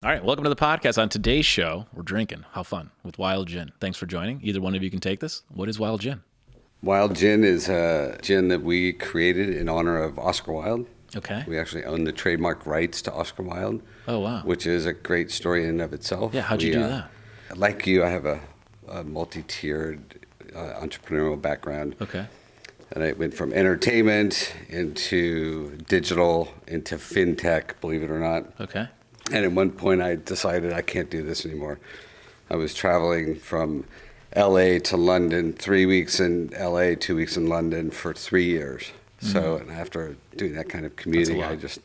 All right, welcome to the podcast. On today's show, we're drinking. How fun with Wilde Gin. Thanks for joining. Either one of you can take this. What is Wilde Gin? Wilde Gin is a gin that we created in honor of Oscar Wilde. Okay. We actually own the trademark rights to Oscar Wilde. Oh, wow. Which is a great story in and of itself. Yeah, how'd you do that? Like you, I have a multi-tiered entrepreneurial background. Okay. And I went from entertainment into digital, into fintech, believe it or not. Okay. And at one point I decided I can't do this anymore. I was traveling from LA to London, 3 weeks in LA, 2 weeks in London for 3 years. So, and after doing that kind of commuting, I just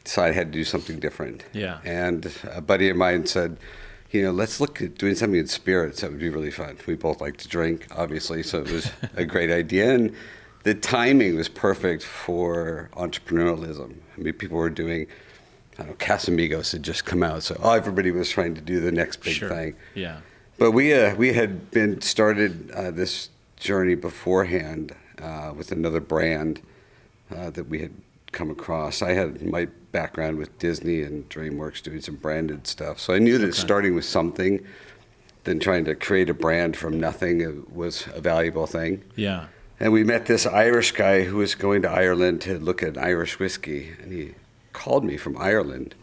decided I had to do something different. Yeah. And a buddy of mine said, let's look at doing something in spirits. That would be really fun. We both like to drink, obviously, so it was a great idea. And the timing was perfect for entrepreneurialism. I mean, people were doing, Casamigos had just come out, so everybody was trying to do the next big thing. Yeah. But we had been started this journey beforehand with another brand that we had come across. I had my background with Disney and DreamWorks doing some branded stuff, so I knew that starting with something, then trying to create a brand from nothing was a valuable thing. Yeah. And we met this Irish guy who was going to Ireland to look at Irish whiskey, and he called me from Ireland,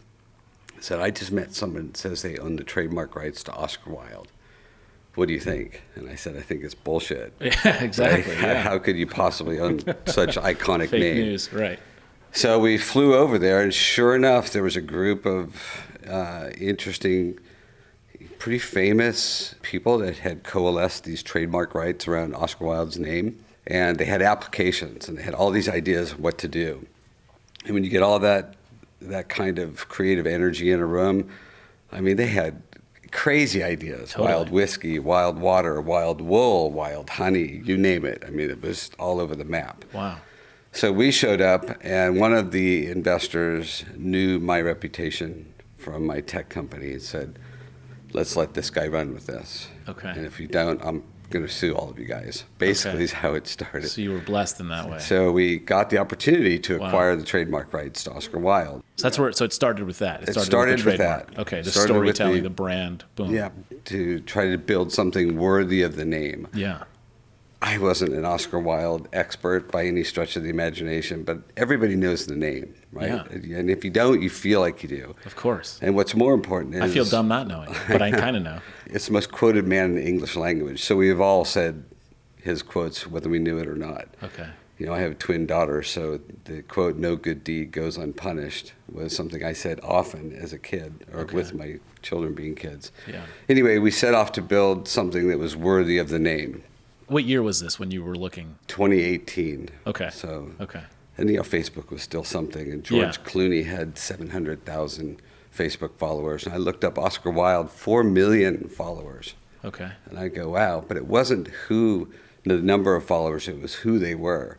said, I just met someone that says they own the trademark rights to Oscar Wilde. What do you think? And I said, I think it's bullshit. Yeah, exactly. How could you possibly own such iconic Fake name? news, right. So we flew over there, and sure enough, there was a group of interesting, pretty famous people that had coalesced these trademark rights around Oscar Wilde's name. And they had applications, and they had all these ideas of what to do. And when you get all that kind of creative energy in a room, I mean, they had crazy ideas. Totally. Wild whiskey, wild water, wild wool, wild honey, you name it. I mean, it was all over the map. Wow. So we showed up, and one of the investors knew my reputation from my tech company and said, let's let this guy run with this. Okay. And if you don't, I'm going to sue all of you guys. Basically is how it started. So you were blessed in that way. So we got the opportunity to acquire the trademark rights to Oscar Wilde. So that's where. So it started with that. It started with that. Okay, the storytelling, the brand, boom. Yeah, to try to build something worthy of the name. Yeah. I wasn't an Oscar Wilde expert by any stretch of the imagination, but everybody knows the name, right? Yeah. And if you don't, you feel like you do. Of course. And what's more important is... I feel dumb not knowing, but I kind of know. It's the most quoted man in the English language. So we've all said his quotes, whether we knew it or not. Okay. I have twin daughters, so the quote, no good deed goes unpunished, was something I said often as a kid, or with my children being kids. Yeah. Anyway, we set off to build something that was worthy of the name. What year was this when you were looking? 2018. Okay. So, okay. And Facebook was still something, and George Clooney had 700,000 Facebook followers, and I looked up Oscar Wilde, 4 million followers. Okay. And I go, wow, but it wasn't the number of followers, it was who they were.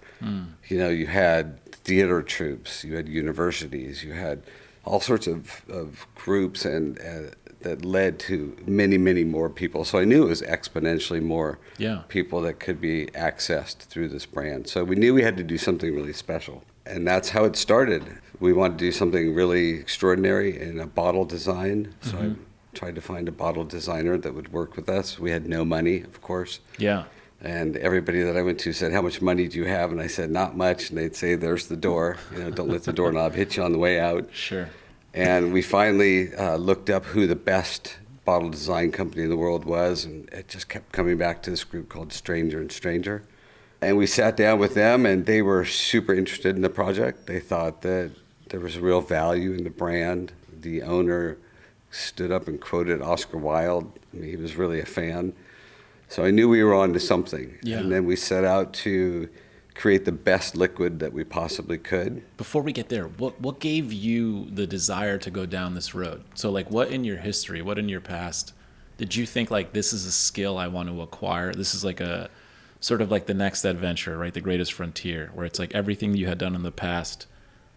You had theater troupes, you had universities, you had all sorts of groups and that led to many, many more people. So I knew it was exponentially more people that could be accessed through this brand. So we knew we had to do something really special. And that's how it started. We wanted to do something really extraordinary in a bottle design. So I tried to find a bottle designer that would work with us. We had no money, of course. Yeah. And everybody that I went to said, how much money do you have? And I said, not much. And they'd say, there's the door. Don't let the doorknob hit you on the way out. Sure. And we finally looked up who the best bottle design company in the world was, and it just kept coming back to this group called Stranger & Stranger. And we sat down with them, and they were super interested in the project. They thought that there was real value in the brand. The owner stood up and quoted Oscar Wilde. I mean, he was really a fan. So I knew we were on to something. Yeah. And then we set out to create the best liquid that we possibly could. Before we get there, what gave you the desire to go down this road? So like what in your history, what in your past, did you think like this is a skill I want to acquire? This is like a sort of like the next adventure, right? The greatest frontier, where it's like everything you had done in the past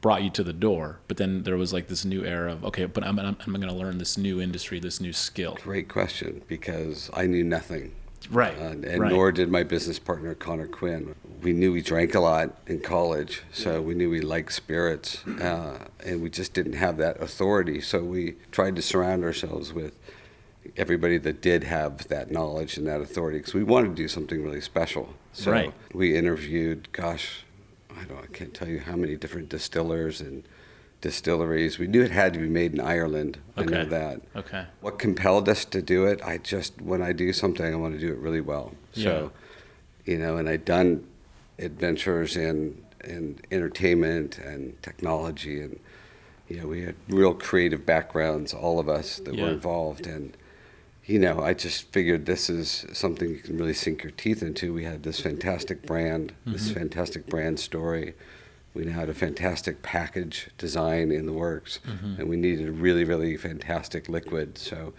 brought you to the door, but then there was like this new era of, okay, but I'm going to learn this new industry, this new skill. Great question, because I knew nothing. Right. And Right. nor did my business partner, Connor Quinn. We knew we drank a lot in college, so we knew we liked spirits, and we just didn't have that authority. So we tried to surround ourselves with everybody that did have that knowledge and that authority, because we wanted to do something really special. So Right. we interviewed, gosh, I can't tell you how many different distillers and distilleries. We knew it had to be made in Ireland. I know that. Okay. What compelled us to do it? When I do something, I want to do it really well. So, and I'd done adventures in entertainment and technology, and we had real creative backgrounds, all of us that were involved, and I just figured this is something you can really sink your teeth into. We had this fantastic brand, this fantastic brand story. We now had a fantastic package design in the works, and we needed a really, really fantastic liquid. So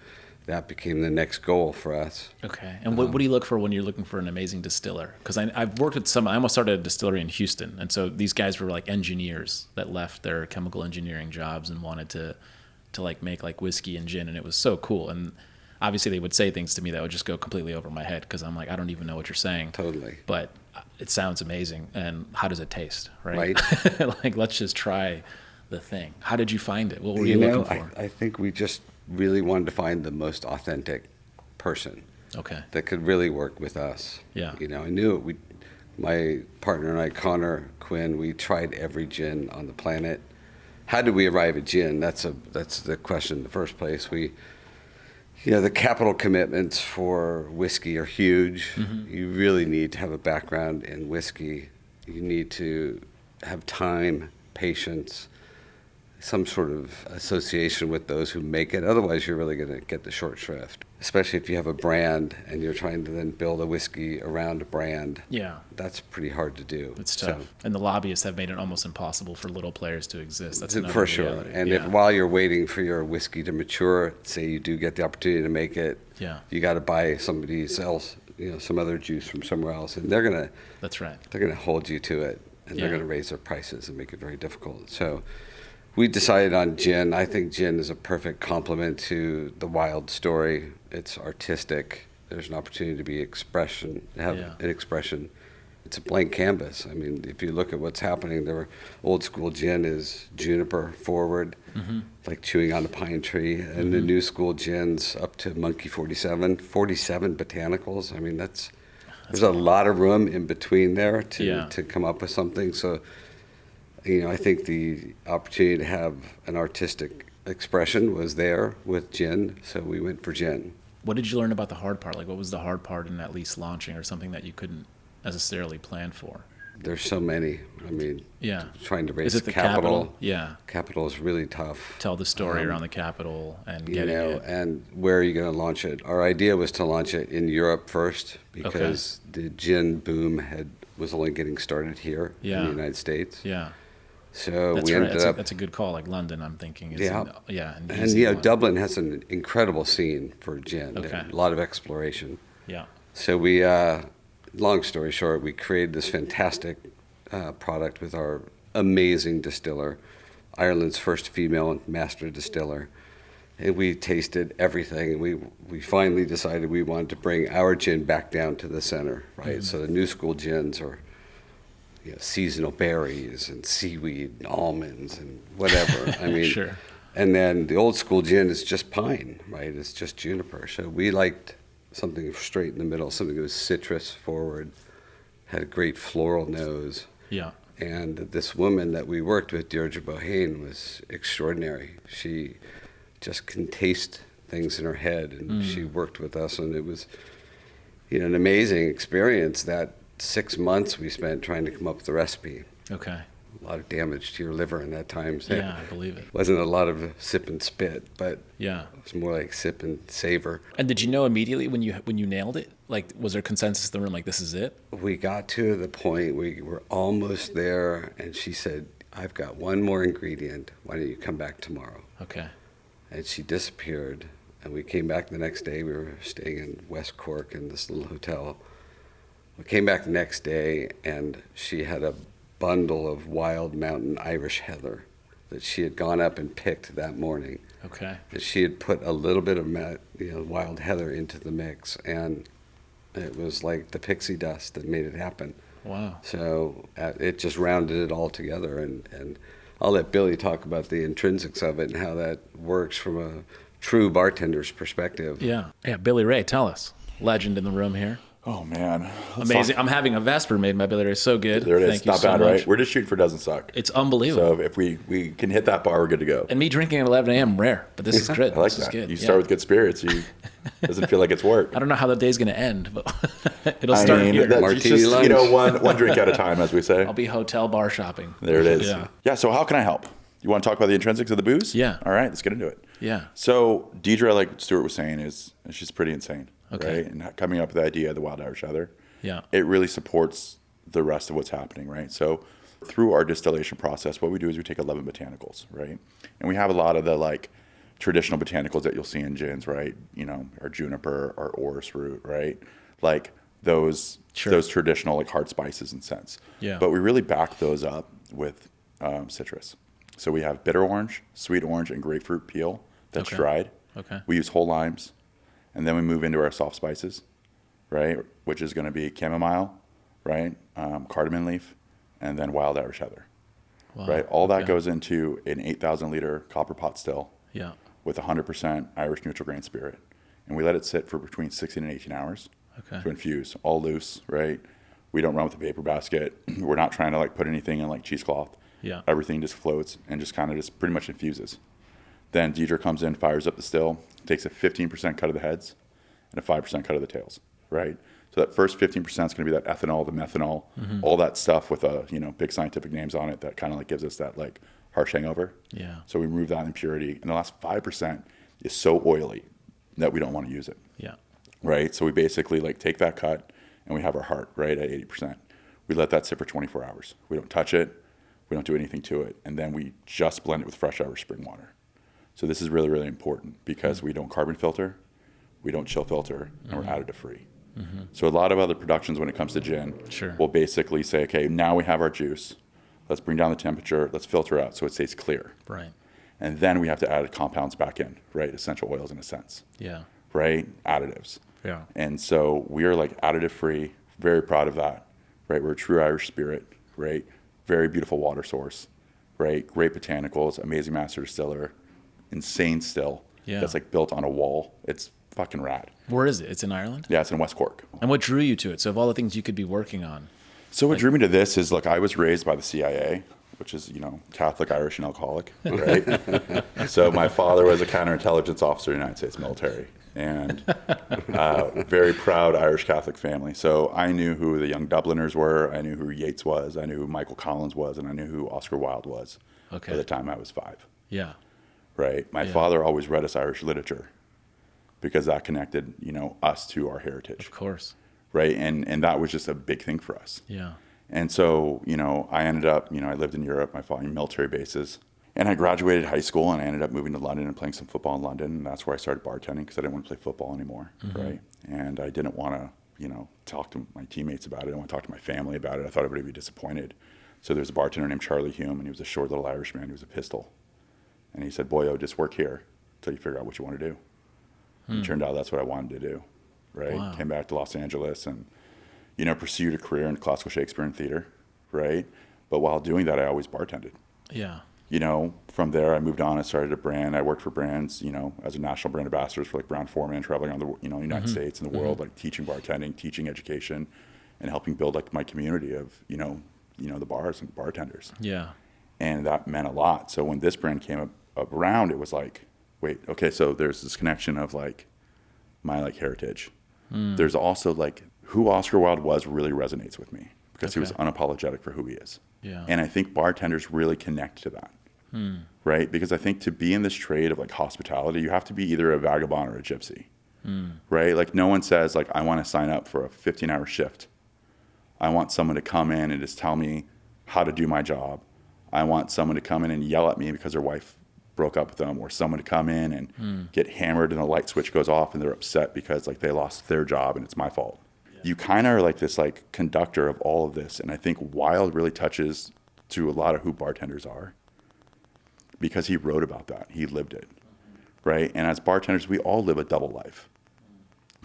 that became the next goal for us. Okay. And what do you look for when you're looking for an amazing distiller? Because I've worked with I almost started a distillery in Houston. And so these guys were like engineers that left their chemical engineering jobs and wanted to like make like whiskey and gin. And it was so cool. And obviously they would say things to me that would just go completely over my head, because I'm like, I don't even know what you're saying. Totally. But it sounds amazing. And how does it taste? Right. Right. Let's just try the thing. How did you find it? What were you looking for? I think we just really wanted to find the most authentic person. Okay. That could really work with us. Yeah. I knew it. My partner and I, Connor Quinn, we tried every gin on the planet. How did we arrive at gin? That's the question in the first place. The capital commitments for whiskey are huge. You really need to have a background in whiskey. You need to have time, patience, some sort of association with those who make it. Otherwise, you're really going to get the short shrift, especially if you have a brand and you're trying to then build a whiskey around a brand. Yeah. That's pretty hard to do. It's tough. And the lobbyists have made it almost impossible for little players to exist. That's another for sure. reality. And if while you're waiting for your whiskey to mature, say you do get the opportunity to make it, you got to buy somebody else, some other juice from somewhere else, and they're going to That's right. They're going to hold you to it, and they're going to raise their prices and make it very difficult. So we decided on gin. I think gin is a perfect complement to the Wilde story. It's artistic. There's an opportunity to be have an expression. It's a blank canvas. I mean, if you look at what's happening, their old school gin is juniper forward, like chewing on a pine tree, and the new school gin's up to Monkey 47 botanicals. I mean, there's a lot of room in between there to come up with something. So, I think the opportunity to have an artistic expression was there with gin, so we went for gin. What did you learn about the hard part? Like, what was the hard part in at least launching, or something that you couldn't necessarily plan for? There's so many. I mean, trying to raise Is it the capital. Yeah. Capital is really tough. Tell the story around the capital and getting it. And where are you going to launch it? Our idea was to launch it in Europe first, because the gin boom was only getting started here in the United States. Yeah. So that's we ended up. That's a good call. Like London, I'm thinking. And Dublin has an incredible scene for gin. A lot of exploration. Yeah. So we, long story short, we created this fantastic product with our amazing distiller, Ireland's first female master distiller, and we tasted everything. And we finally decided we wanted to bring our gin back down to the center, right? So the new school gins are seasonal berries and seaweed and almonds and whatever. I mean, and then the old school gin is just pine, right? It's just juniper. So we liked something straight in the middle, something that was citrus forward, had a great floral nose. Yeah. And this woman that we worked with, Deirdre Bohane, was extraordinary. She just can taste things in her head, and she worked with us, and it was an amazing experience. That 6 months we spent trying to come up with the recipe. Okay. A lot of damage to your liver in that time. So I believe it. Wasn't a lot of sip and spit, but it was more like sip and savor. And did you know immediately when you nailed it? Like, was there consensus in the room, like, this is it? We got to the point we were almost there, and she said, "I've got one more ingredient. Why don't you come back tomorrow?" Okay. And she disappeared, and we came back the next day. We were staying in West Cork in this little hotel. We came back the next day, and she had a bundle of wild mountain Irish heather that she had gone up and picked that morning. Okay. And she had put a little bit of wild heather into the mix, and It was like the pixie dust that made it happen. Wow. So it just rounded it all together. And I'll let Billy talk about the intrinsics of it and how that works from a true bartender's perspective. Yeah. Yeah. Billy Ray, tell us. Legend in the room here. Oh, man. Amazing. I'm having a Vesper made by Billy Ray. So good. There it is. Thank you Not so bad, much. right? We're just shooting for doesn't suck. It's unbelievable. So if we can hit that bar, we're good to go. And me drinking at 11 a.m. rare, but this is good. I like this is that. good. You start with good spirits. You doesn't feel like it's work. I don't know how the day's going to end, but it'll start here. Martini just, lunch. one drink at a time, as we say. I'll be hotel bar shopping. There it is. Yeah. So how can I help? You want to talk about the intrinsics of the booze? Yeah. All right, let's get into it. Yeah. So Deidre, like Stuart was saying, she's pretty insane. Okay. Right? And coming up with the idea of the Wilde Irish Heather, Yeah. it really supports the rest of what's happening, right? So through our distillation process, what we do is we take 11 botanicals, right? And we have a lot of the like traditional botanicals that you'll see in gins, right? Our juniper, our orris root, right? Like those traditional like hard spices and scents. Yeah. But we really back those up with citrus. So we have bitter orange, sweet orange, and grapefruit peel that's dried. Okay. We use whole limes, and then we move into our soft spices, right? Which is going to be chamomile, right? Cardamom leaf, and then wild Irish heather, right? All that goes into an 8,000 liter copper pot still, Yeah. with 100% Irish neutral grain spirit, and we let it sit for between 16 and 18 hours to infuse, all loose, right? We don't run with a vapor basket. We're not trying to like put anything in like cheesecloth. Yeah. Everything just floats and just kind of just pretty much infuses. Then Deidre comes in, fires up the still, takes a 15% cut of the heads and a 5% cut of the tails, right? So that first 15% is going to be that ethanol, the methanol, all that stuff with big scientific names on it that kind of like gives us that like harsh hangover. Yeah. So we remove that impurity, and the last 5% is so oily that we don't want to use it. Yeah. Right. So we basically like take that cut and we have our heart right at 80%. We let that sit for 24 hours. We don't touch it. We don't do anything to it. And then we just blend it with fresh Irish spring water. So this is really, really important because we don't carbon filter, we don't chill filter, and we're additive free. So a lot of other productions when it comes to gin will basically say, okay, now we have our juice. Let's bring down the temperature. Let's filter out so it stays clear. Right. And then we have to add compounds back in, right? Essential oils in a sense. Yeah. Right? Additives. Yeah. And so we are like additive free, very proud of that, right? We're a true Irish spirit, right? Very beautiful water source, right? Great botanicals, amazing master distiller, insane still. Yeah. That's like built on a wall. It's fucking rad. Where is it? It's in Ireland? Yeah, it's in West Cork. And what drew you to it? So of all the things you could be working on. So what drew me to this is, look, I was raised by the CIA, which is, Catholic, Irish, and alcoholic, right? So my father was a counterintelligence officer in the United States military, and very proud Irish Catholic family. So I knew who the Young Dubliners were, I knew who Yeats was, I knew who Michael Collins was, and I knew who Oscar Wilde was by the time I was 5, Yeah. right? My father always read us Irish literature because that connected, us to our heritage. Of course. Right. And that was just a big thing for us. Yeah. And so, I ended up, I lived in Europe, my father military bases, and I graduated high school and I ended up moving to London and playing some football in London. And that's where I started bartending because I didn't want to play football anymore. Right. And I didn't want to, talk to my teammates about it. I didn't want to talk to my family about it. I thought everybody would be disappointed. So there's a bartender named Charlie Hume, and he was a short little Irishman. He was a pistol. And he said, boyo, just work here until you figure out what you want to do. And it turned out that's what I wanted to do. Right. Wow. Came back to Los Angeles and, pursued a career in classical Shakespeare and theater. Right. But while doing that, I always bartended. Yeah. From there, I moved on. I started a brand. I worked for brands, as a national brand ambassador for like Brown Forman, traveling around the, United States and the world, like teaching bartending, teaching education, and helping build like my community of, the bars and bartenders. Yeah. And that meant a lot. So when this brand came up around, it was like, wait, okay, so there's this connection of like my like heritage. There's also like who Oscar Wilde was really resonates with me because he was unapologetic for who he is. Yeah. And I think bartenders really connect to that. Right? Because I think to be in this trade of like hospitality, you have to be either a vagabond or a gypsy. Right? Like no one says like, I want to sign up for a 15-hour shift. I want someone to come in and just tell me how to do my job. I want someone to come in and yell at me because their wife broke up with them, or someone to come in and get hammered and the light switch goes off and they're upset because like they lost their job and it's my fault. You kind of are like this like conductor of all of this. And I think Wilde really touches to a lot of who bartenders are because he wrote about that. He lived it. Right. And as bartenders, we all live a double life.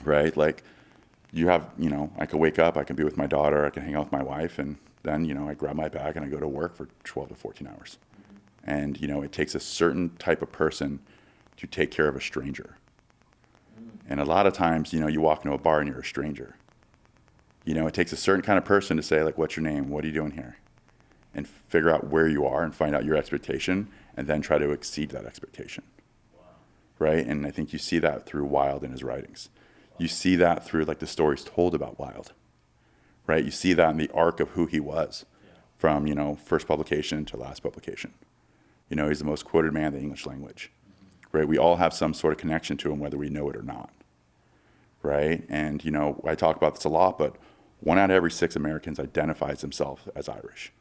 Right. Like you have, I could wake up, I can be with my daughter, I can hang out with my wife, and then, I grab my bag and I go to work for 12 to 14 hours. And, it takes a certain type of person to take care of a stranger. And a lot of times, you walk into a bar and you're a stranger. It takes a certain kind of person to say, like, what's your name? What are you doing here? And figure out where you are and find out your expectation and then try to exceed that expectation. Wow. Right? And I think you see that through Wilde and his writings. You see that through, like, the stories told about Wilde. Right? You see that in the arc of who he was from, first publication to last publication. He's the most quoted man in the English language. Right? We all have some sort of connection to him, whether we know it or not. Right? And, I talk about this a lot, but 1 out of every 6 Americans identifies themselves as Irish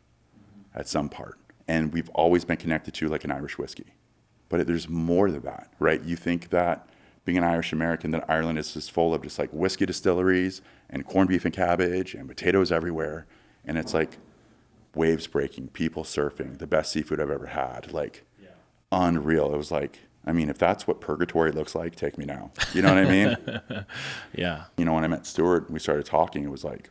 at some part. And we've always been connected to, like, an Irish whiskey. But there's more than that, right? You think that being an Irish American, that Ireland is just full of just, like, whiskey distilleries and corned beef and cabbage and potatoes everywhere. And it's like waves breaking, people surfing, the best seafood I've ever had. Like, unreal. It was like, I mean, if that's what purgatory looks like, take me now. You know what I mean? Yeah. When I met Stuart, we started talking, it was like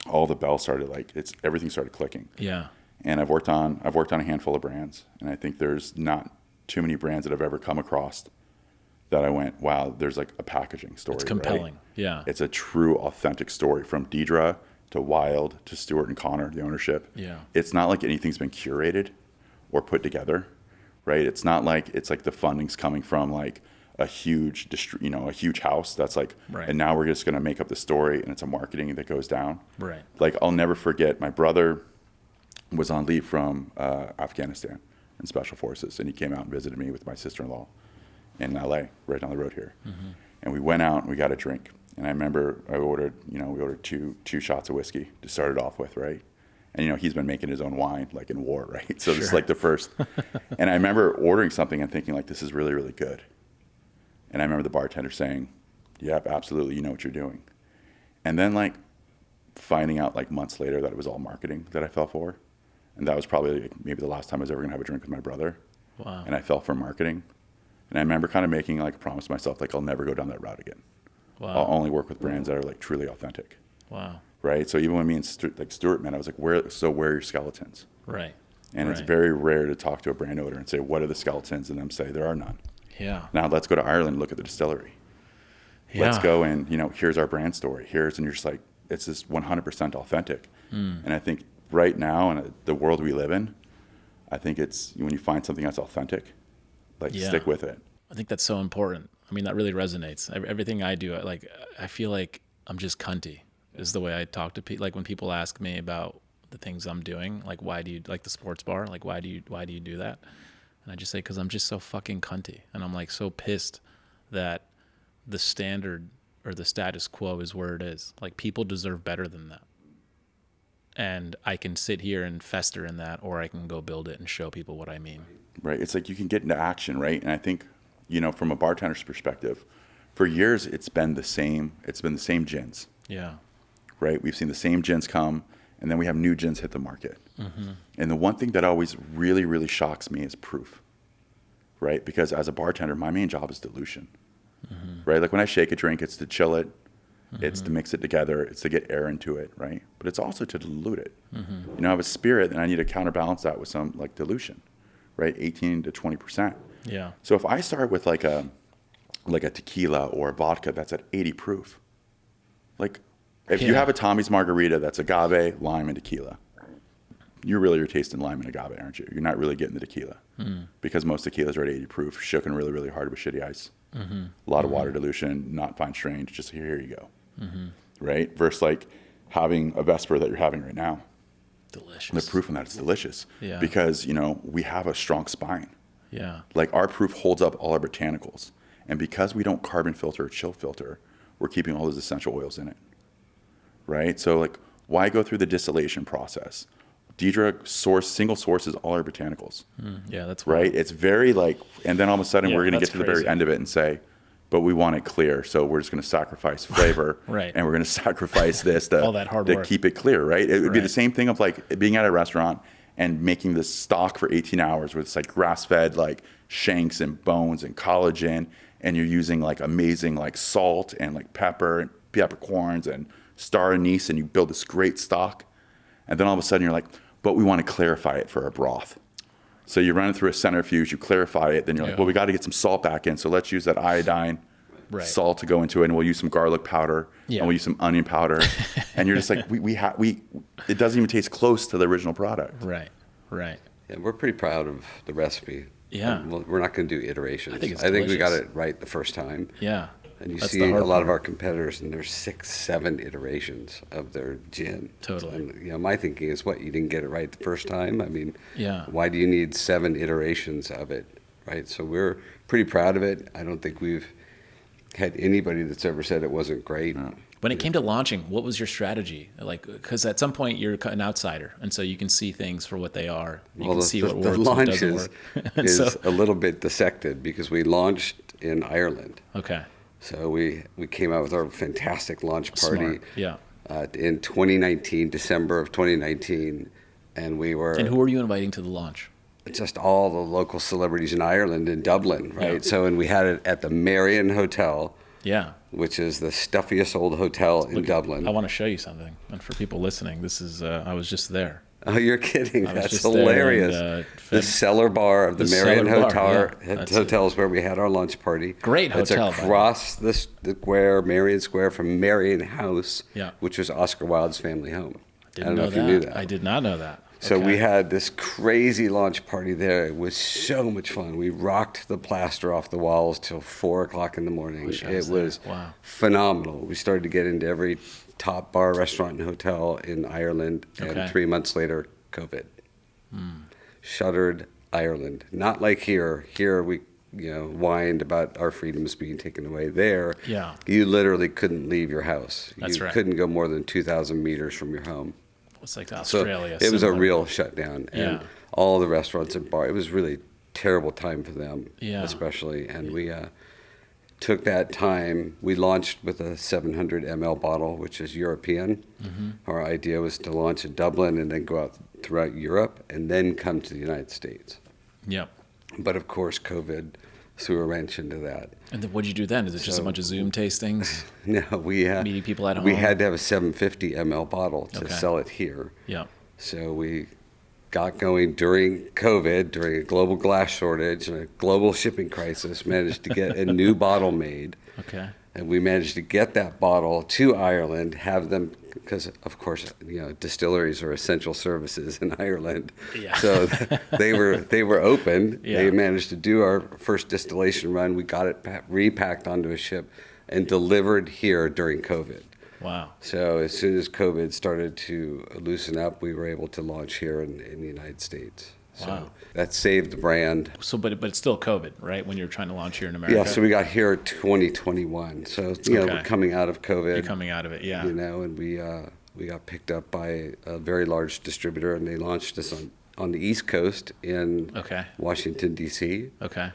all the bells started, like, everything started clicking. Yeah. And I've worked on a handful of brands, and I think there's not too many brands that I've ever come across that I went, wow, there's like a packaging story. It's compelling. Right? Yeah. It's a true, authentic story from Deidre to Wilde to Stuart and Connor, the ownership. Yeah. It's not like anything's been curated or put together, right? It's not like it's like the funding's coming from like a huge, a huge house that's like, right. And now we're just going to make up the story, and it's a marketing that goes down. Right. Like, I'll never forget, my brother was on leave from Afghanistan in Special Forces, and he came out and visited me with my sister-in-law in LA, right down the road here. Mm-hmm. And we went out and we got a drink. And I remember we ordered two shots of whiskey to start it off with, right? And, he's been making his own wine, like, in war, right? So This is like the first. And I remember ordering something and thinking, like, this is really, really good. And I remember the bartender saying, yep, absolutely, you know what you're doing. And then, like, finding out, like, months later that it was all marketing that I fell for. And that was probably like, maybe the last time I was ever going to have a drink with my brother. Wow. And I fell for marketing. And I remember kind of making, like, a promise to myself, like, I'll never go down that route again. Wow. I'll only work with brands that are, like, truly authentic. Wow. Right? So even when me and Stuart met, I was like, where are your skeletons? Right. And It's very rare to talk to a brand owner and say, what are the skeletons? And them say, there are none. Yeah. Now let's go to Ireland and look at the distillery. Yeah. Let's go and, here's our brand story. And you're just like, it's just 100% authentic. And I think right now in the world we live in, I think it's when you find something that's authentic, like, stick with it. I think that's so important. I mean, that really resonates. Everything I do, I feel like I'm just cunty is the way I talk to people. Like, when people ask me about the things I'm doing, like, why do you like the sports bar? Like, why do you do that? And I just say, because I'm just so fucking cunty. And I'm, like, so pissed that the standard or the status quo is where it is. Like, people deserve better than that. And I can sit here and fester in that, or I can go build it and show people what I mean. Right. It's like you can get into action, right? And I think, from a bartender's perspective, for years it's been the same gins. Yeah. Right? We've seen the same gins come, and then we have new gins hit the market. Mm-hmm. And the one thing that always really, really shocks me is proof. Right? Because as a bartender, my main job is dilution. Mm-hmm. Right? Like, when I shake a drink, it's to chill it. Mm-hmm. It's to mix it together. It's to get air into it, right? But it's also to dilute it. Mm-hmm. I have a spirit, and I need to counterbalance that with some, like, dilution, right? 18 to 20%. Yeah. So if I start with like a tequila or a vodka that's at 80 proof, like, if you have a Tommy's margarita that's agave, lime, and tequila, you really are tasting lime and agave, aren't you? You're not really getting the tequila because most tequilas are at 80 proof, shooken really, really hard with shitty ice. Mm-hmm. A lot of water dilution, not fine strained, just here you go. Mm-hmm. Right? Versus, like, having a Vesper that you're having right now. Delicious. The proof on that is delicious. Yeah. Because, we have a strong spine. Yeah. Like, our proof holds up all our botanicals. And because we don't carbon filter or chill filter, we're keeping all those essential oils in it. Right? So, like, why go through the distillation process? Deidre single sources all our botanicals. Yeah, that's right. It's very, like, and then all of a sudden we're going to get to the very end of it and say, but we want it clear, so we're just going to sacrifice flavor, right? And we're going to sacrifice this all that hard work to keep it clear, right? It would be the same thing of, like, being at a restaurant and making this stock for 18 hours with, like, grass-fed, like, shanks and bones and collagen, and you're using, like, amazing, like, salt and, like, pepper and peppercorns and star anise, and you build this great stock. And then all of a sudden you're like, but we want to clarify it for a broth. So you run it through a centrifuge, you clarify it, then you're like, well, we got to get some salt back in. So let's use that iodine salt to go into it, and we'll use some garlic powder, and we'll use some onion powder. And you're just like, it doesn't even taste close to the original product. Right. Yeah, we're pretty proud of the recipe. Yeah. We're not going to do iterations. I think it's we got delicious. it right the first time. Yeah. And you That's see the a hard lot of part. our competitors, and there's 6, 7 iterations of their gin. Totally. And, my thinking is, you didn't get it right the first time? I mean, Yeah. why do you need 7 iterations of it, right? So we're pretty proud of it. I don't think we've had anybody that's ever said it wasn't great. No. When it came to launching, what was your strategy? Like, because at some point you're an outsider, and so you can see things for what they are. You can see what works the and what launch doesn't is, work. is So- a little bit dissected because we launched in Ireland. Okay. So we came out with our fantastic launch party Smart. Yeah. in 2019, December of 2019, and we were And who are you inviting to the launch? just all the local celebrities in Ireland, in Dublin, right? Yeah. So, and we had it at the Marion Hotel, Yeah. which is the stuffiest old hotel in Dublin. I want to show you something. And for people listening, this is, I was just there. Oh, you're kidding. I was That's just there hilarious. and, The cellar bar of the The Marion cellar bar, Hotel, yeah. That's hotel is where we had our lunch party. Great It's hotel, by the way. across the square, Marion Square, from Marion House, Yeah. which was Oscar Wilde's family home. I Didn't don't know know if that. you knew that. I did not know that. So Okay. we had this crazy launch party there. It was so much fun. We rocked the plaster off the walls till 4 o'clock in the morning. Wish I It was there. was Wow. phenomenal. We started to get into every top bar, restaurant, and hotel in Ireland. Okay. And 3 months later, COVID. Shuttered Ireland. Not like here. Here we whined about our freedoms being taken away. There, Yeah. you literally couldn't leave your house. That's you right. couldn't go more than 2,000 meters from your home. It's like So Australia. it was a similar. real shutdown, and Yeah. all the restaurants and bars. It was really terrible time for them, Yeah. especially. And we took that time. We launched with a 700 ml bottle, which is European. Mm-hmm. Our idea was to launch in Dublin and then go out throughout Europe and then come to the United States. Yep. But of course, COVID threw a wrench into that. And then what'd you do then? Is it just a So- bunch of Zoom tastings? No, we Meeting people at we home? had to have a 750 ml bottle to Okay. sell it here. Yep. So we got going during COVID, during a global glass shortage and a global shipping crisis, managed to get a new bottle made. Okay. And we managed to get that bottle to Ireland, have them, because of course, distilleries are essential services in Ireland. Yeah. So they were open. Yeah. They managed to do our first distillation run. We got it repacked onto a ship and delivered here during COVID. Wow. So as soon as COVID started to loosen up, we were able to launch here in the United States. So Wow. that saved the brand. So, but it's still COVID, right? When you're trying to launch here in America. Yeah, so we got here 2021. So, Okay. we're coming out of COVID. You're coming out of it, yeah. And we got picked up by a very large distributor, and they launched us on the East Coast in Okay. Washington, D.C., Okay.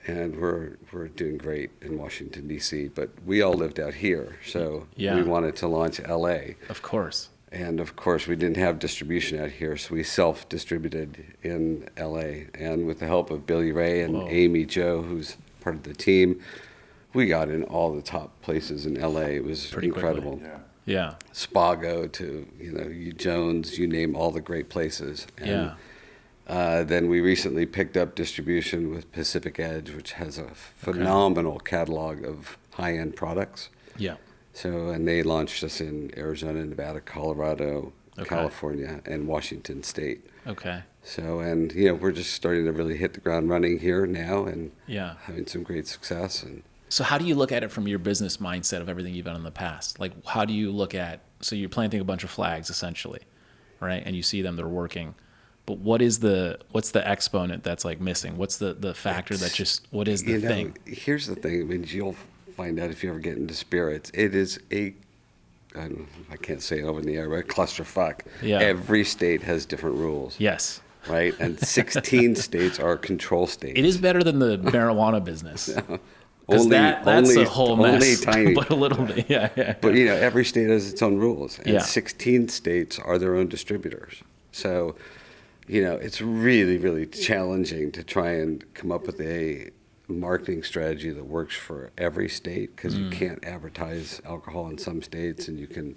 and we're doing great in Washington, D.C., but we all lived out here, so Yeah. we wanted to launch L.A., Of course. and of course, we didn't have distribution out here, so we self-distributed in LA. And with the help of Billy Ray and Whoa. Amy Joe, who's part of the team, we got in all the top places in LA. It was Pretty quickly. incredible. Yeah. Yeah. Spago to Jones, you name all the great places. And, Yeah. then we recently picked up distribution with Pacific Edge, which has a phenomenal catalog of high-end products. Yeah. So, and they launched us in Arizona, Nevada, Colorado, Okay. California, and Washington State. Okay. So, and we're just starting to really hit the ground running here now, and Yeah. having some great success. And So how do you look at it from your business mindset of everything you've done in the past? Like, how do you look at, so you're planting a bunch of flags essentially, right? And you see them, they're working. But what's the exponent that's like missing? What's the factor that just, what is the thing? Here's the thing. I mean, you'll find out if you ever get into spirits. It is I can't say it over in the air, but a clusterfuck. Yeah. Every state has different rules. Yes. Right? And 16 states are control states. It is better than the marijuana business. Because that's a whole mess. Only tiny. But a little bit, yeah. But every state has its own rules, and Yeah. 16 states are their own distributors. So, it's really, really challenging to try and come up with a marketing strategy that works for every state, because you can't advertise alcohol in some states and you can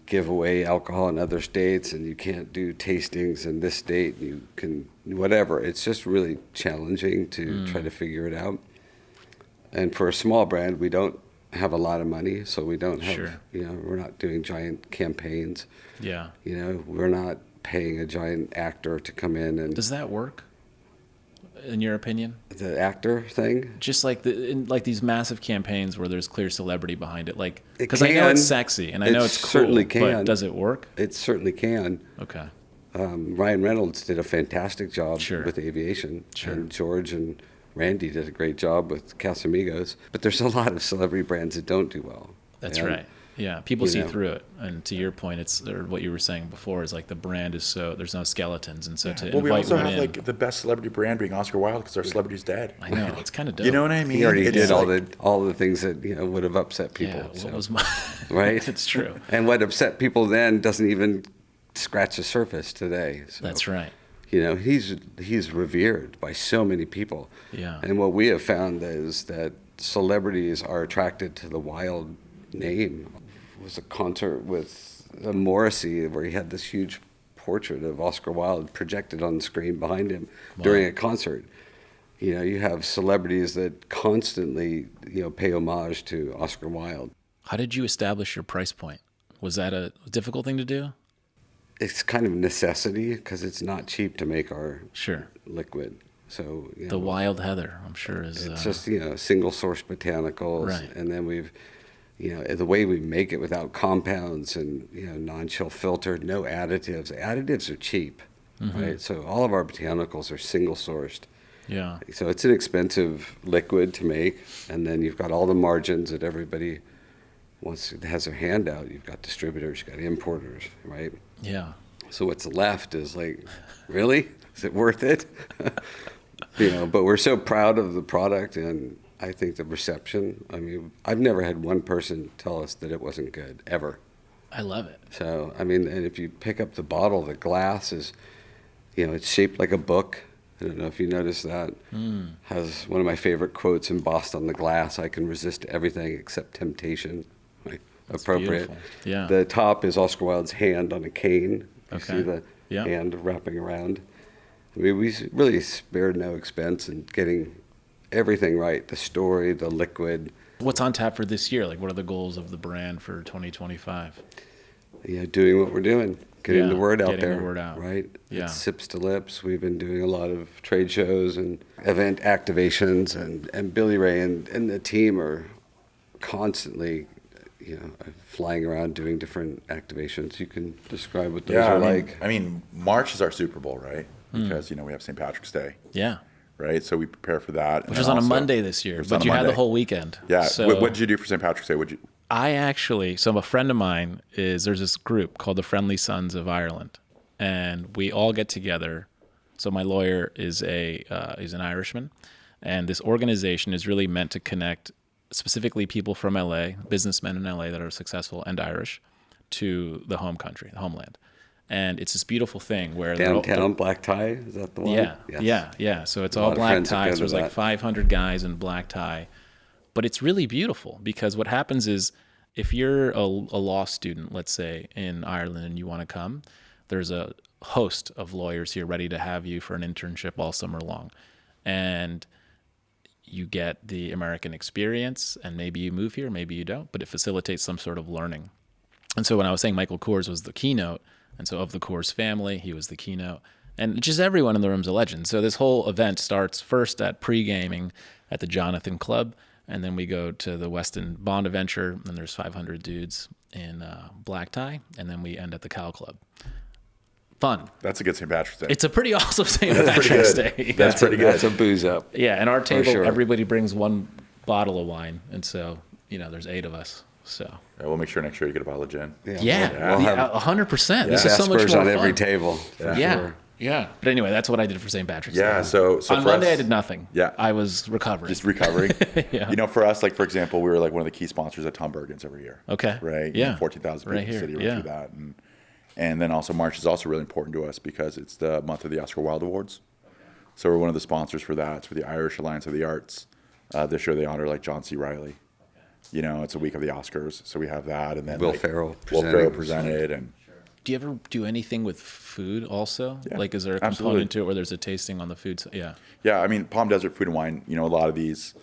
give away alcohol in other states, and you can't do tastings in this state. You can whatever. It's just really challenging to try to figure it out. And for a small brand, we don't have a lot of money, so we don't have, Sure. we're not doing giant campaigns. Yeah. We're not paying a giant actor to come in and Does that work, in your opinion? the actor thing. Just like like these massive campaigns where there's clear celebrity behind it, like It because I know can. it's sexy and I It know it's cool, certainly can. but does it work? It certainly can. Okay. Ryan Reynolds did a fantastic job Sure. with aviation, Sure. and George and Randy did a great job with Casamigos. But there's a lot of celebrity brands that don't do well. That's And, right. Yeah, people you see know. through it, and to your point, or what you were saying before is like the brand is so there's no skeletons, and so to Well, we invite also one have in, like the best celebrity brand being Oscar Wilde because our celebrity's dead. I know it's kind of dope. You know what I mean? He already It's did like- all the things that would have upset people. Yeah, what so, was my right? It's true. And what upset people then doesn't even scratch the surface today. So, That's right. he's revered by so many people. Yeah. And what we have found is that celebrities are attracted to the Wilde name. It was a concert with Morrissey where he had this huge portrait of Oscar Wilde projected on the screen behind him during a concert. You have celebrities that constantly, pay homage to Oscar Wilde. How did you establish your price point? Was that a difficult thing to do? It's kind of necessity because it's not cheap to make our Sure. liquid. So The Wild Heather, I'm sure, is it's just single source botanicals, Right. and then we've the way we make it without compounds and non-chill filtered, no additives. Additives are cheap, right? So all of our botanicals are single sourced. yeah. So it's an expensive liquid to make, and then you've got all the margins that everybody has their hand out. You've got distributors, you've got importers, right? Yeah. So what's left is like, really? Is it worth it? But we're so proud of the product, and I think the reception. I mean, I've never had one person tell us that it wasn't good, ever. I love it. So, I mean, and if you pick up the bottle, the glass is, it's shaped like a book. I don't know if you noticed that. Has one of my favorite quotes embossed on the glass: "I can resist everything except temptation." Right? That's Appropriate. beautiful. Yeah. The top is Oscar Wilde's hand on a cane. You Okay. see the Yeah. hand wrapping around. I mean, we really spared no expense in getting everything right: the story, the liquid. What's on tap for this year? Like, what are the goals of the brand for 2025? Doing what we're doing, getting Yeah, the word out getting the there. word out. Right? Yeah. It's sips to lips. We've been doing a lot of trade shows and event activations, and Billy Ray and the team are constantly, flying around doing different activations. You can describe what those Yeah, are like. I mean, March is our Super Bowl, right? Because we have St. Patrick's Day, Yeah. right? So we prepare for that. Which was on a Monday this year, but you had the whole weekend. Yeah. So What did you do for St. Patrick's Day? so a friend of mine there's this group called the Friendly Sons of Ireland, and we all get together. So my lawyer is he's an Irishman, and this organization is really meant to connect specifically people from LA, businessmen in LA that are successful and Irish, to the home country, the homeland. And it's this beautiful thing where Downtown black tie, is that the one? Yeah, Yes. yeah. So it's A all lot of black friends that tie. go So to there's like that. 500 guys in black tie. But it's really beautiful because what happens is if you're a law student, let's say, in Ireland and you want to come, there's a host of lawyers here ready to have you for an internship all summer long. And you get the American experience, and maybe you move here, maybe you don't, but it facilitates some sort of learning. And so when I was saying Michael Kors was the keynote, and so of the Kors family, he was the keynote. And just everyone in the room's a legend. So this whole event starts first at pre-gaming at the Jonathan Club, and then we go to the Westin Bond Adventure, and there's 500 dudes in black tie, and then we end at the Cal Club. Fun. That's a good St. Patrick's Day. It's a pretty awesome St. pretty Patrick's good. Day. That's pretty good. That's a booze up. Yeah, and our table, sure. everybody brings one bottle of wine, and so, there's 8 of us. So Yeah, we'll make sure next year you get a bottle of gin. yeah, We'll have 100%. This is so much Vespers more on fun. every table. For Yeah, sure. yeah. But anyway, that's what I did for St. Patrick's Day. Yeah, so on for Monday us, I did nothing. Yeah. I was recovering. just recovering. Yeah. For us, like for example, we were like one of the key sponsors at Tom Bergen's every year. Okay. Right. Yeah. 14,000 people Right in the here. city Yeah. through that, and then also March is also really important to us because it's the month of the Oscar Wilde Awards. So we're one of the sponsors for that. It's for the Irish Alliance of the Arts. This year they honor like John C. Reilly. You know, it's a week of the Oscars, so we have that, and then Will like, Ferrell presented, and Do you ever do anything with food also? Yeah, Like, is there a component absolutely. to it where there's a tasting on the food? Yeah. yeah, I mean, Palm Desert Food and Wine. You know, a lot of these,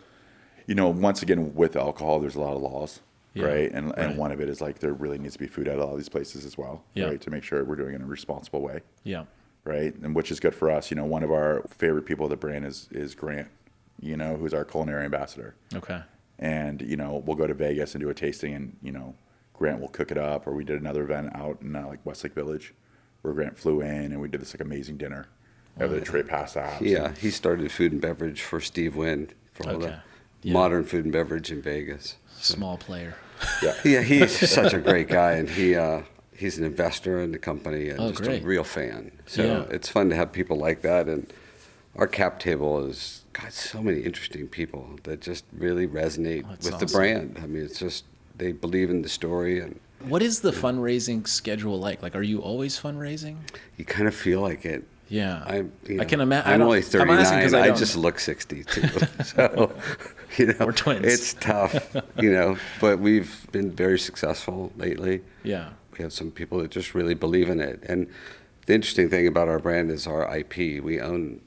you know, once again with alcohol, there's a lot of laws, Yeah, right? And right. one of it is like there really needs to be food at all these places as well, Yeah. right? To make sure we're doing it in a responsible way. Yeah. Right, and which is good for us. You know, one of our favorite people of the brand is Grant, you know, who's our culinary ambassador. Okay. And, you know, we'll go to Vegas and do a tasting, and, you know, Grant will cook it up. Or we did another event out in like Westlake Village where Grant flew in, and we did this like amazing dinner. The tray passed out. Yeah, he started food and beverage for Steve Wynn for all Okay. the Yeah. modern food and beverage in Vegas. Small player. Yeah. Yeah, he's such a great guy, and he's an investor in the company and Oh, just great. a real fan. So Yeah. it's fun to have people like that. And our cap table has got so many interesting people that just really resonate That's with the awesome. brand. I mean, it's just they believe in the story, and What is the fundraising schedule like? Like, are you always fundraising? you kind of feel like it. Yeah. I can imagine. I'm only 39. I don't. just look 62. So, you know, We're twins. it's tough, you know, but we've been very successful lately. Yeah. We have some people that just really believe in it. And the interesting thing about our brand is our IP. We own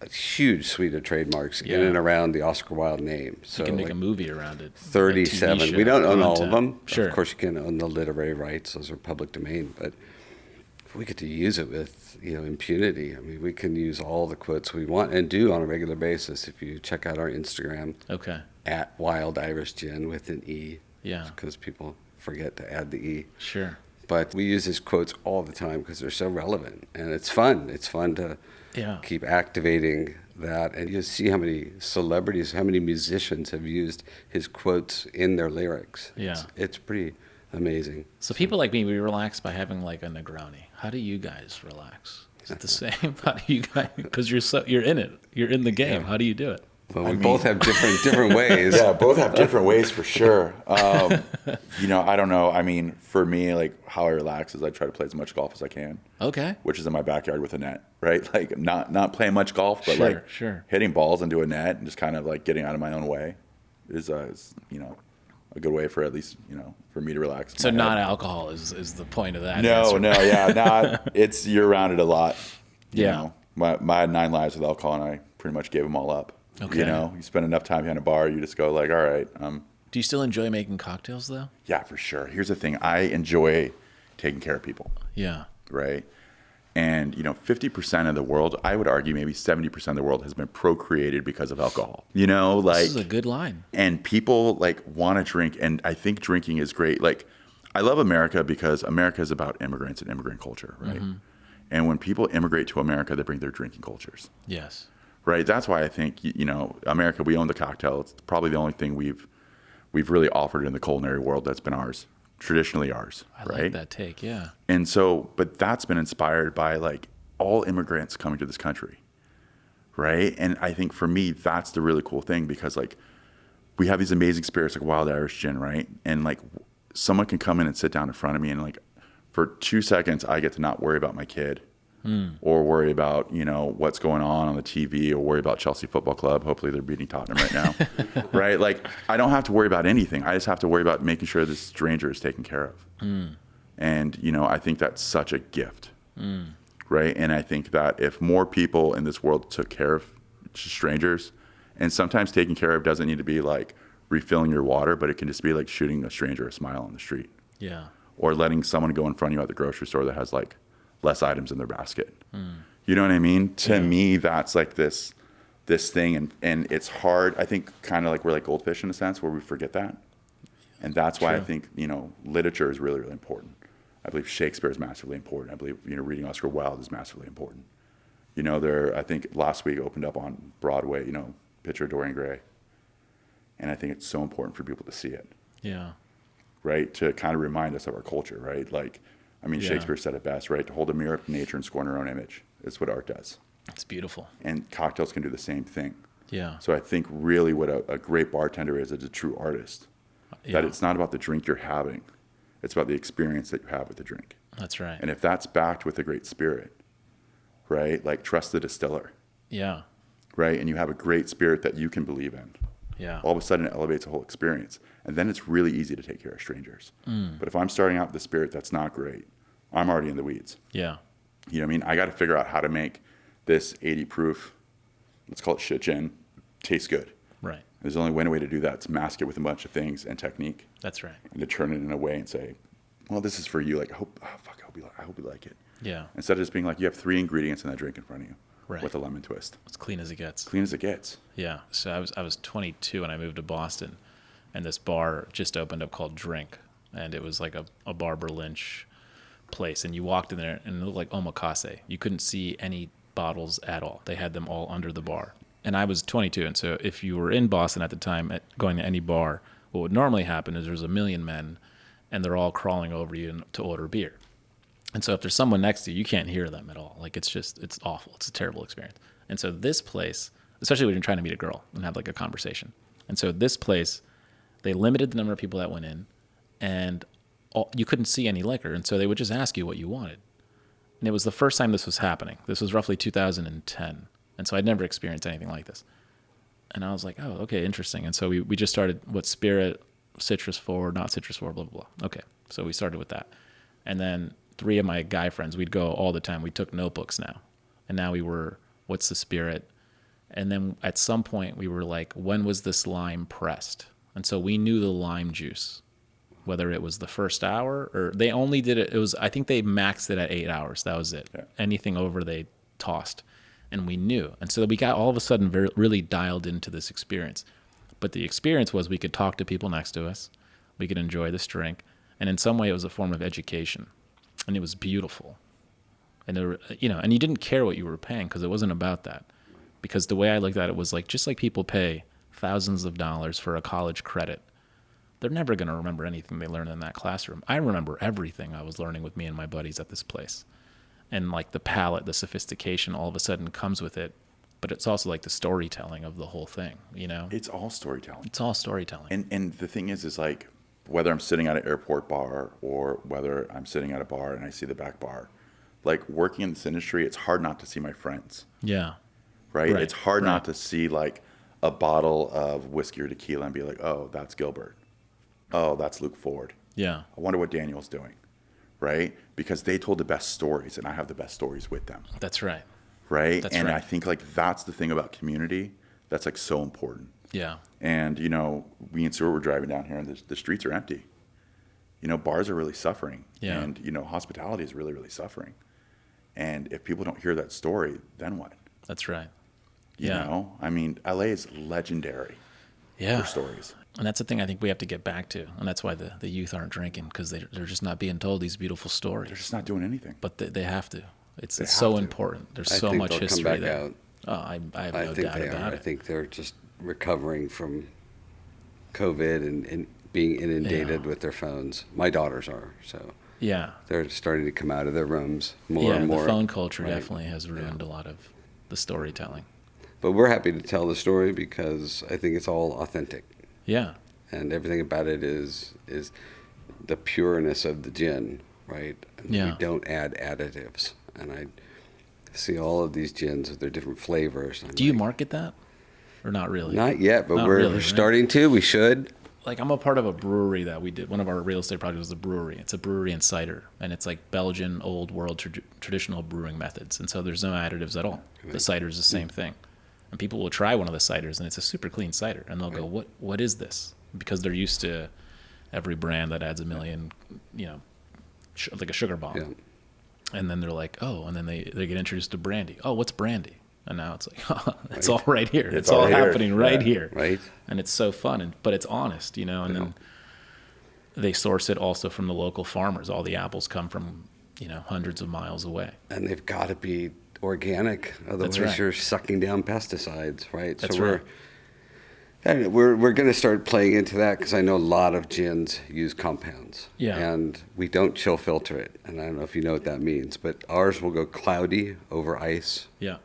a huge suite of trademarks in Yeah. and around the Oscar Wilde name. So You can make like a movie around it. 37. A TV We show, don't own all of content. them. Sure. Of course, you can own the literary rights. Those are public domain. But we get to use it with, you know, impunity. I mean, we can use all the quotes we want and do on a regular basis. If you check out our Instagram, Okay. at Wilde Irish Gin with an E. Yeah. Because people forget to add the E. Sure. But we use his quotes all the time because they're so relevant. And it's fun. It's fun to Yeah. keep activating that. And you see how many celebrities, how many musicians have used his quotes in their lyrics. Yeah. It's pretty amazing. So people like me, we relax by having like a Negroni. How do you guys relax? Is it the same? How do you guys? Because you're in it. You're in the game. How do you do it? Well, we both have different ways. Yeah, both have different ways for sure. You know, I don't know. I mean, for me, like how I relax is I try to play as much golf as I can, Okay. which is in my backyard with a net, right? Like not playing much golf, but Sure, like sure. hitting balls into a net and just kind of like getting out of my own way is you know, a good way for at least, you know, for me to relax. So my not head. alcohol is the point of that. No, answer. yeah, not. It's you're around it a lot. You Yeah. know, I had 9 lives with alcohol, and I pretty much gave them all up. Okay. You know, you spend enough time behind a bar, you just go like, all right, Do you still enjoy making cocktails though? yeah, for sure. Here's the thing: I enjoy taking care of people, Yeah. right? And you know, 50% of the world, I would argue, maybe 70% of the world has been procreated because of alcohol. You know, like, This is a good line. and people like want to drink, and I think drinking is great. Like, I love America because America is about immigrants and immigrant culture, right? And when people immigrate to America, they bring their drinking cultures, Yes. right? That's why I think, you know, America, we own the cocktail. It's probably the only thing we've really offered in the culinary world that's been ours, traditionally ours, I right? like that take. Yeah. And so, but that's been inspired by like all immigrants coming to this country, right? And I think for me, that's the really cool thing because like we have these amazing spirits like Wilde Irish Gin, right? And like someone can come in and sit down in front of me and like for 2 seconds, I get to not worry about my kid or worry about, you know, what's going on the TV or worry about Chelsea Football Club. Hopefully they're beating Tottenham right now, right? Like I don't have to worry about anything. I just have to worry about making sure this stranger is taken care of. And, you know, I think that's such a gift, right? And I think that if more people in this world took care of strangers, and sometimes taking care of doesn't need to be like refilling your water, but it can just be like shooting a stranger a smile on the street Yeah. or letting someone go in front of you at the grocery store that has like less items in their basket. You know what I mean? To me, that's like this thing. And it's hard. I think kind of like we're like goldfish in a sense where we forget that. And that's why I True. think, you know, literature is really, really important. I believe Shakespeare is massively important. I believe, you know, reading Oscar Wilde is massively important. You know, I think last week opened up on Broadway, you know, Picture of Dorian Gray. And I think it's so important for people to see it, Yeah. right? To kind of remind us of our culture, right? Like, I mean, Yeah. Shakespeare said it best, right? To hold a mirror up to nature and scorn our own image is what art does. It's beautiful. And cocktails can do the same thing. Yeah. So I think really what a great bartender is a true artist. That Yeah. it's not about the drink you're having. It's about the experience that you have with the drink. That's right. And if that's backed with a great spirit, right? Like trust the distiller, Yeah. right? And you have a great spirit that you can believe in. Yeah. All of a sudden, it elevates the whole experience. And then it's really easy to take care of strangers. But if I'm starting out with a spirit that's not great, I'm already in the weeds. Yeah. You know what I mean? I got to figure out how to make this 80 proof, let's call it shit gin, taste good. Right. There's only one way to do that. It's mask it with a bunch of things and technique. That's right. And to turn it in a way and say, well, this is for you. Like, I hope you like it. Yeah. Instead of just being like, you have 3 ingredients in that drink in front of you. Right. With a lemon twist. As clean as it gets. Clean as it gets. Yeah. So I was 22 and I moved to Boston, and this bar just opened up called Drink, and it was like a Barbara Lynch place, and you walked in there and it looked like omakase. You couldn't see any bottles at all. They had them all under the bar. And I was 22, and so if you were in Boston at the time going to any bar, what would normally happen is there's a million men and they're all crawling over you to order beer. And so if there's someone next to you, you can't hear them at all. Like, it's awful. It's a terrible experience. And so this place, especially when you're trying to meet a girl and have like a conversation. And so this place, they limited the number of people that went in, and you couldn't see any liquor. And so they would just ask you what you wanted. And it was the first time this was happening. This was roughly 2010. And so I'd never experienced anything like this. And I was like, oh, okay, interesting. And so we just started, what spirit, citrus forward, not citrus forward, blah, blah, blah. Okay. So we started with that. And then 3 of my guy friends, we'd go all the time. We took notebooks now. And now we were, what's the spirit? And then at some point we were like, when was this lime pressed? And so we knew the lime juice, whether it was the first hour or they only did it. It was, I think they maxed it at 8 hours. That was it. Yeah. Anything over they tossed. And we knew. And so we got all of a sudden really dialed into this experience. But the experience was we could talk to people next to us. We could enjoy this drink. And in some way it was a form of education. And it was beautiful. And there were, and you didn't care what you were paying because it wasn't about that. Because the way I looked at it was like, just like people pay thousands of dollars for a college credit, they're never going to remember anything they learned in that classroom. I remember everything I was learning with me and my buddies at this place. And like the palette, the sophistication all of a sudden comes with it. But it's also like the storytelling of the whole thing, It's all storytelling. It's all storytelling. And the thing is like, whether I'm sitting at an airport bar or whether I'm sitting at a bar and I see the back bar, like working in this industry, it's hard not to see my friends. Yeah. Right? It's hard not to see like a bottle of whiskey or tequila and be like, oh, that's Gilbert. Oh, that's Luke Ford. Yeah. I wonder what Daniel's doing. Right? Because they told the best stories and I have the best stories with them. That's right. Right? That's and right. I think like that's the thing about community that's like so important. Yeah. And, we and Stuart were driving down here and the streets are empty. Bars are really suffering. Yeah. And, hospitality is really, really suffering. And if people don't hear that story, then what? That's right. You know? I mean, LA is legendary for stories. And that's the thing I think we have to get back to. And that's why the youth aren't drinking, because they're just not being told these beautiful stories. They're just not doing anything. But they have to. It's so important. There's so much history come back there. Out. Oh, I have no doubt about it. I think they're just recovering from COVID and being inundated with their phones. My daughters are, so they're starting to come out of their rooms more and more. The phone culture definitely has ruined a lot of the storytelling. But we're happy to tell the story because I think it's all authentic. Yeah. And everything about it is the pureness of the gin, right? And we don't add additives. And I see all of these gins with their different flavors. Do you market that? Or not really? Not yet, but we're starting to. We should. Like, I'm a part of a brewery that we did. One of our real estate projects was a brewery. It's a brewery and cider. And it's like Belgian, old world, traditional brewing methods. And so there's no additives at all. The cider is the same thing. And people will try one of the ciders, and it's a super clean cider. And they'll go, what is this? Because they're used to every brand that adds a million, like a sugar bomb. Yeah. And then they're like, oh, and then they get introduced to brandy. Oh, what's brandy? And now it's like, oh, it's all right here. It's all happening right here. Right. And it's so fun, but it's honest, and then they source it also from the local farmers. All the apples come from, hundreds of miles away. And they've got to be organic, otherwise you're sucking down pesticides, right? That's so right. We're going to start playing into that because I know a lot of gins use compounds. Yeah. And we don't chill filter it. And I don't know if you know what that means, but ours will go cloudy over ice. Yeah.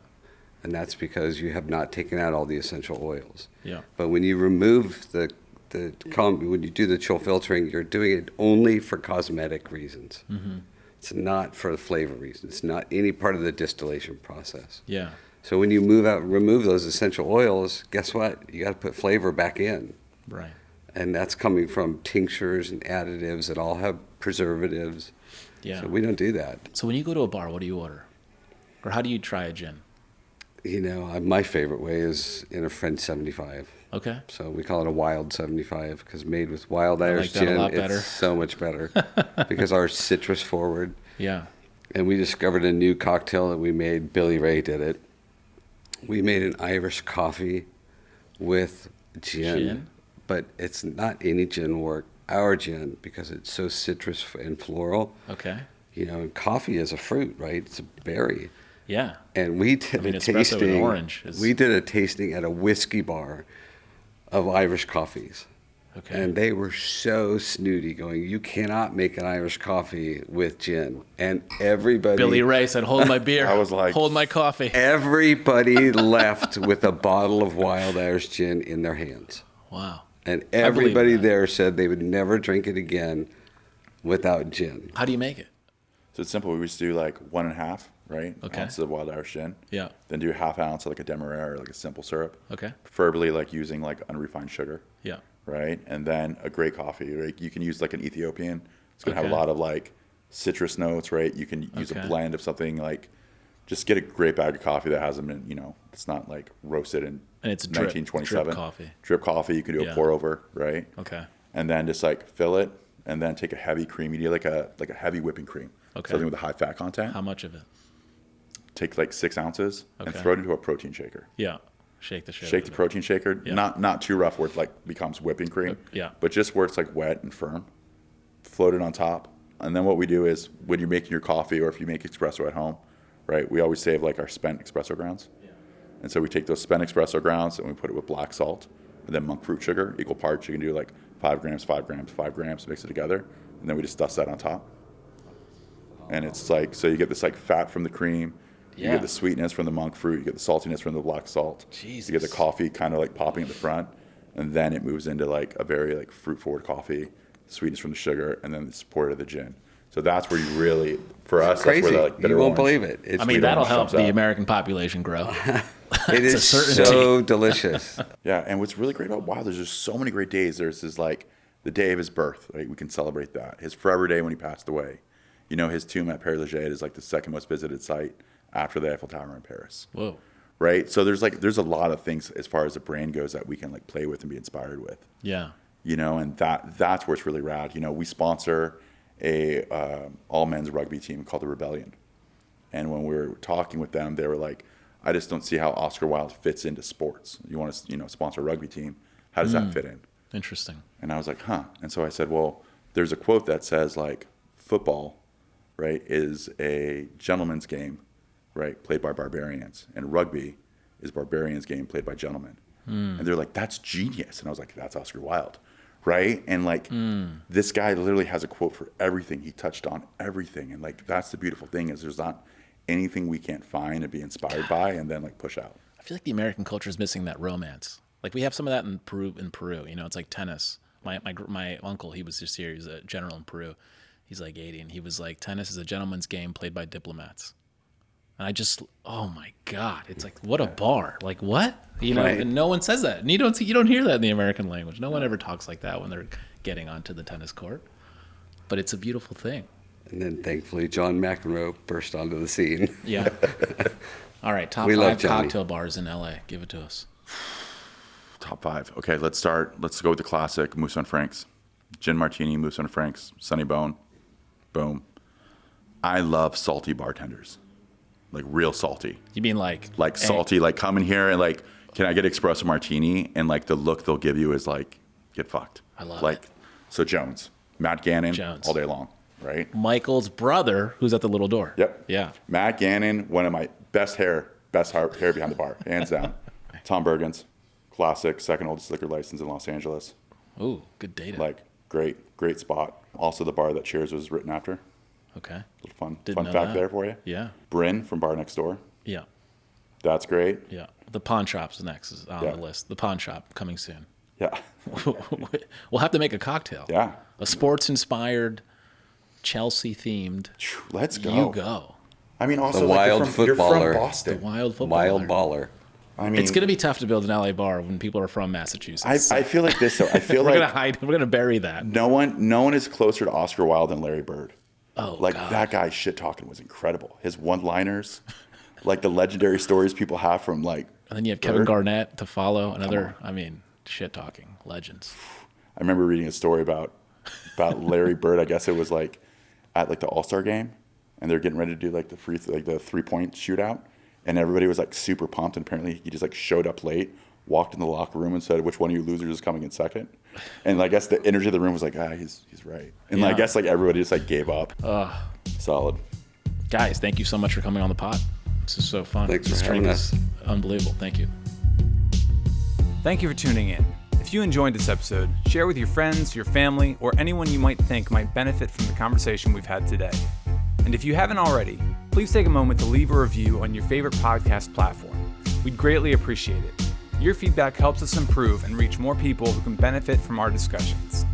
And that's because you have not taken out all the essential oils. Yeah. But when you remove when you do the chill filtering, you're doing it only for cosmetic reasons. Mm-hmm. It's not for the flavor reasons. It's not any part of the distillation process. Yeah. So when you remove those essential oils, guess what? You got to put flavor back in. Right. And that's coming from tinctures and additives that all have preservatives. Yeah. So we don't do that. So when you go to a bar, what do you order? Or how do you try a gin? My favorite way is in a French 75. Okay. So we call it a Wilde 75 because made with Wilde Irish that a Gin, lot better. it's so much better because our citrus forward. Yeah. And we discovered a new cocktail that we made. Billy Ray did it. We made an Irish coffee with gin. But it's not any gin work. Our gin, because it's so citrus and floral. Okay. And coffee is a fruit, right? It's a berry. Yeah. And we did a espresso with tasting. orange is... We did a tasting at a whiskey bar of Irish coffees. Okay. And they were so snooty, going, "You cannot make an Irish coffee with gin." And everybody. Billy Ray said, "Hold my beer." I was like, "Hold my coffee." Everybody left with a bottle of Wild Irish Gin in their hands. Wow. And everybody there said they would never drink it again without gin. How do you make it? So it's simple. We just do like 1.5, right? Okay. Ounces of Wild Irish Gin. Yeah. Then do 1/2 ounce of like a Demerara or like a simple syrup. Okay. Preferably like using like unrefined sugar. Yeah. Right. And then a great coffee. Right. You can use like an Ethiopian. It's gonna have Okay. a lot of like citrus notes. Right. You can use Okay. a blend of something like. Just get a great bag of coffee that hasn't been, it's not like roasted in And it's drip 1927. coffee. Drip coffee. You can do Yeah. a pour over, right? Okay. And then just like fill it, and then take a heavy cream. You need like a heavy whipping cream. Okay. Something with a high fat content. How much of it? Take like 6 ounces and Okay. throw it into a protein shaker. Yeah. Shake the shit. Shake out the of it. protein shaker, Yeah. not too rough where it like becomes whipping cream. Yeah. But just where it's like wet and firm. Float it on top. And then what we do is when you're making your coffee or if you make espresso at home, right, we always save like our spent espresso grounds. Yeah. And so we take those spent espresso grounds and we put it with black salt and then monk fruit sugar, equal parts. You can do like 5 grams, 5 grams, 5 grams, mix it together. And then we just dust that on top. And it's like, so you get this like fat from the cream. You Yeah. get the sweetness from the monk fruit. You get the saltiness from the black salt. Jesus. You get the coffee kind of like popping at the front. And then it moves into like a very like fruit forward coffee, sweetness from the sugar, and then the support of the gin. So that's where you really, for us, Crazy. that's where the like bitter You won't orange- believe it. It's I mean, that'll help jumps the out. American population grow. It It's a is certainty. so delicious. Yeah, and what's really great about Wilde is there's so many great days. There's his like the day of his birth, right? We can celebrate that. His forever day when he passed away. His tomb at Père Lachaise is like the second most visited site after the Eiffel Tower in Paris. Whoa. Right? So there's a lot of things as far as the brand goes that we can like play with and be inspired with. Yeah. And that's where it's really rad. We sponsor a all men's rugby team called the Rebellion. And when we were talking with them, they were like, I just don't see how Oscar Wilde fits into sports. You want to, sponsor a rugby team. How does that fit in? Interesting. And I was like, huh. And so I said, well, there's a quote that says like football, right, is a gentleman's game, right, played by barbarians. And rugby is barbarians' game played by gentlemen. And they're like, that's genius. And I was like, that's Oscar Wilde, right? And like, this guy literally has a quote for everything. He touched on everything. And like, that's the beautiful thing is there's not anything we can't find and be inspired by and then like push out. I feel like the American culture is missing that romance. Like we have some of that in Peru. It's like tennis. My uncle, he was just here. He's a general in Peru. He's like 80, and he was like, tennis is a gentleman's game played by diplomats. And I just, oh my God, it's like, what a bar. Like what? Right. And no one says that. And you don't hear that in the American language. No one ever talks like that when they're getting onto the tennis court. But it's a beautiful thing. And then thankfully, John McEnroe burst onto the scene. Yeah. All right, top We love 5 Johnny. cocktail bars in LA. Give it to us. Top 5. Okay, let's start. Let's go with the classic Mousse on Frank's. Gin Martini, Mousse on Frank's, Sunny Bone. Boom. I love salty bartenders. Like real salty. You mean like Salty, like come in here and like, can I get espresso martini? And like the look they'll give you is like, get fucked. I love like, it. So Jones, Matt Gannon, Jones. all day long, right? Michael's brother, who's at the little door. Yep. Yeah. Matt Gannon, one of my best hair behind the bar, hands down. Tom Bergens, classic, second oldest liquor license in Los Angeles. Ooh, good data. Like great spot. Also the bar that Cheers was written after. Okay. Little fun Didn't know fact that. there for you. Yeah. Bryn from Bar Next Door. Yeah. That's great. Yeah. The pawn shop's next is on Yeah. the list. The pawn shop coming soon. Yeah. We'll have to make a cocktail. Yeah. A sports inspired, Chelsea themed. Let's go. You go. I mean, also The like wild you're from footballer. Boston. Wild football. Wild baller. I mean, It's going to be tough to build an LA bar when people are from Massachusetts. I feel like this. Though. I feel we're like going to hide. We're going to bury that. no one is closer to Oscar Wilde than Larry Bird. Oh, Like God. that guy's shit talking was incredible. His one-liners, like the legendary stories people have from like. And then you have Kevin Bird. Garnett to follow. Another, I mean, shit talking legends. I remember reading a story about Larry Bird. I guess it was like at like the All-Star game, and they're getting ready to do like the 3-point shootout, and everybody was like super pumped. And apparently, he just like showed up late, walked in the locker room, and said, "Which one of you losers is coming in second?" And I guess the energy of the room was like, he's right. And I Yeah. guess like everybody just like gave up. Solid. Guys, thank you so much for coming on the pod. This is so fun. Thanks for This drink having is us. unbelievable. Thank you. Thank you for tuning in. If you enjoyed this episode, share with your friends, your family, or anyone you might think might benefit from the conversation we've had today. And if you haven't already, please take a moment to leave a review on your favorite podcast platform. We'd greatly appreciate it. Your feedback helps us improve and reach more people who can benefit from our discussions.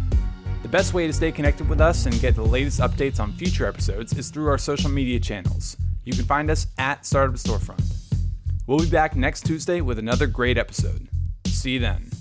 The best way to stay connected with us and get the latest updates on future episodes is through our social media channels. You can find us at Startup Storefront. We'll be back next Tuesday with another great episode. See you then.